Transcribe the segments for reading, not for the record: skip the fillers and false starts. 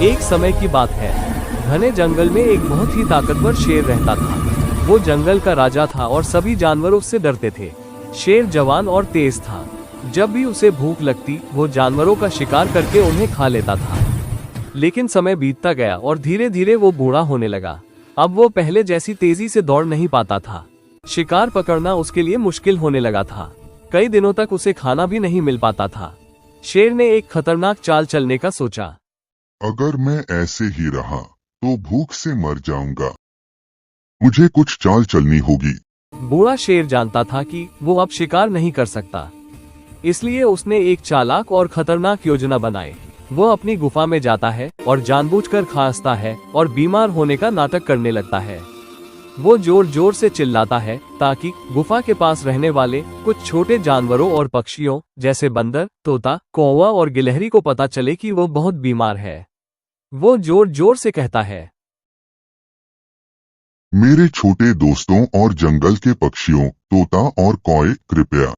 एक समय की बात है। घने जंगल में एक बहुत ही ताकतवर शेर रहता था। वो जंगल का राजा था और सभी जानवर उससे डरते थे। शेर जवान और तेज था। जब भी उसे भूख लगती वो जानवरों का शिकार करके उन्हें खा लेता था। लेकिन समय बीतता गया और धीरे धीरे वो बूढ़ा होने लगा। अब वो पहले जैसी तेजी से दौड़ नहीं पाता था। शिकार पकड़ना उसके लिए मुश्किल होने लगा था। कई दिनों तक उसे खाना भी नहीं मिल पाता था। शेर ने एक खतरनाक चाल चलने का सोचा। अगर मैं ऐसे ही रहा तो भूख से मर जाऊंगा। मुझे कुछ चाल चलनी होगी। बूढ़ा शेर जानता था कि वो अब शिकार नहीं कर सकता। इसलिए उसने एक चालाक और खतरनाक योजना बनाई। वो अपनी गुफा में जाता है और जानबूझकर खांसता है और बीमार होने का नाटक करने लगता है। वो जोर जोर से चिल्लाता है ताकि गुफा के पास रहने वाले कुछ छोटे जानवरों और पक्षियों जैसे बंदर, तोता, कौवा और गिलहरी को पता चले कि वो बहुत बीमार है। वो जोर जोर से कहता है, मेरे छोटे दोस्तों और जंगल के पक्षियों, तोता और कौए, कृपया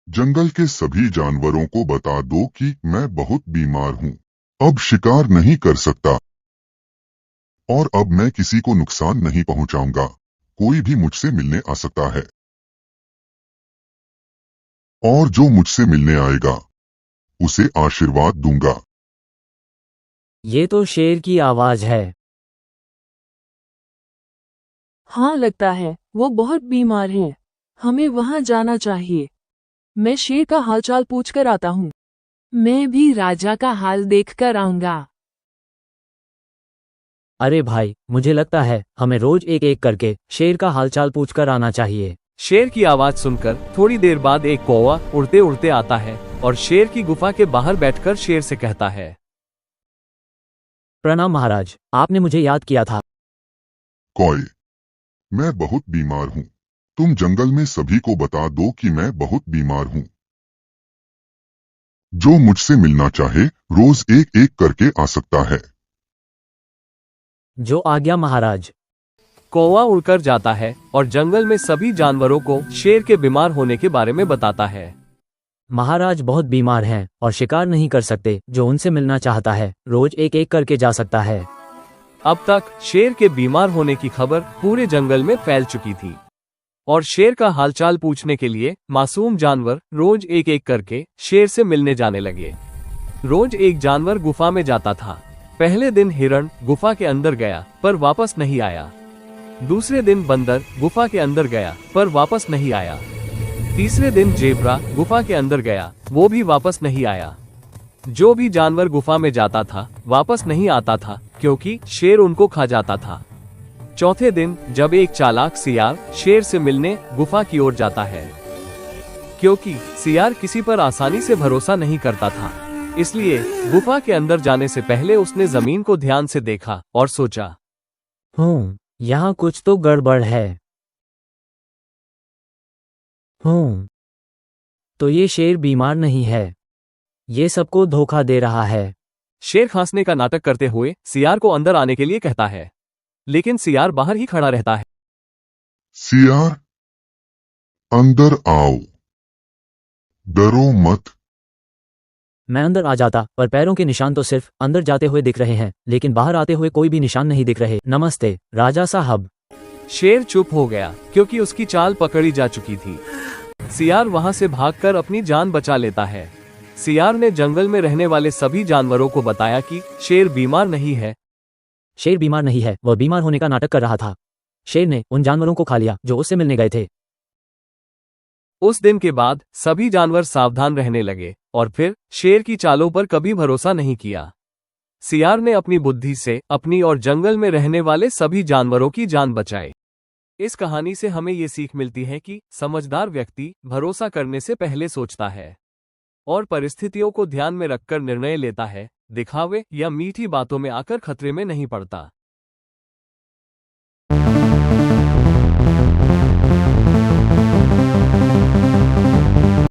जंगल के सभी जानवरों को बता दो कि मैं बहुत बीमार हूँ। अब शिकार नहीं कर सकता और अब मैं किसी को नुकसान नहीं पहुंचाऊंगा। कोई भी मुझसे मिलने आ सकता है और जो मुझसे मिलने आएगा उसे आशीर्वाद दूंगा। ये तो शेर की आवाज है। हाँ, लगता है वो बहुत बीमार है। हमें वहां जाना चाहिए। मैं शेर का हालचाल पूछ कर आता हूँ। मैं भी राजा का हाल देख कर आऊंगा। अरे भाई, मुझे लगता है हमें रोज एक एक करके शेर का हालचाल पूछकर आना चाहिए। शेर की आवाज सुनकर थोड़ी देर बाद एक कौवा उड़ते उड़ते आता है और शेर की गुफा के बाहर बैठकर शेर से कहता है, प्रणाम महाराज, आपने मुझे याद किया था। कौए, मैं बहुत बीमार हूँ। तुम जंगल में सभी को बता दो कि मैं बहुत बीमार हूँ। जो मुझसे मिलना चाहे रोज एक एक करके आ सकता है। जो आज्ञा महाराज। कौवा उड़कर जाता है और जंगल में सभी जानवरों को शेर के बीमार होने के बारे में बताता है। महाराज बहुत बीमार हैं और शिकार नहीं कर सकते। जो उनसे मिलना चाहता है रोज एक एक करके जा सकता है। अब तक शेर के बीमार होने की खबर पूरे जंगल में फैल चुकी थी और शेर का हालचाल पूछने के लिए मासूम जानवर रोज एक एक करके शेर से मिलने जाने लगे। रोज एक जानवर गुफा में जाता था। पहले दिन हिरण गुफा के अंदर गया पर वापस नहीं आया। दूसरे दिन बंदर गुफा के अंदर गया पर वापस नहीं आया। तीसरे दिन जेब्रा गुफा के अंदर गया, वो भी वापस नहीं आया। जो भी जानवर गुफा में जाता था वापस नहीं आता था क्योंकि शेर उनको खा जाता था। चौथे दिन जब एक चालाक सियार शेर से मिलने गुफा की ओर जाता है, क्योंकि सियार किसी पर आसानी से भरोसा नहीं करता था, इसलिए गुफा के अंदर जाने से पहले उसने जमीन को ध्यान से देखा और सोचा, यहाँ कुछ तो गड़बड़ है। तो ये शेर बीमार नहीं है, ये सबको धोखा दे रहा है। शेर खांसने का नाटक करते हुए सियार को अंदर आने के लिए कहता है, लेकिन सियार बाहर ही खड़ा रहता है। सियार, अंदर आओ, डरो मत। मैं अंदर आ जाता पर पैरों के निशान तो सिर्फ अंदर जाते हुए दिख रहे हैं, लेकिन बाहर आते हुए कोई भी निशान नहीं दिख रहे। नमस्ते राजा साहब। शेर चुप हो गया क्योंकि उसकी चाल पकड़ी जा चुकी थी। सियार वहां से भागकर अपनी जान बचा लेता है। सियार ने जंगल में रहने वाले सभी जानवरों को बताया कि शेर बीमार नहीं है। शेर बीमार नहीं है, वह बीमार होने का नाटक कर रहा था। शेर ने उन जानवरों को खा लिया जो उससे मिलने गए थे। उस दिन के बाद सभी जानवर सावधान रहने लगे और फिर शेर की चालों पर कभी भरोसा नहीं किया। सियार ने अपनी बुद्धि से अपनी और जंगल में रहने वाले सभी जानवरों की जान बचाई। इस कहानी से हमें ये सीख मिलती है कि समझदार व्यक्ति भरोसा करने से पहले सोचता है और परिस्थितियों को ध्यान में रखकर निर्णय लेता है, दिखावे या मीठी बातों में आकर खतरे में नहीं पड़ता।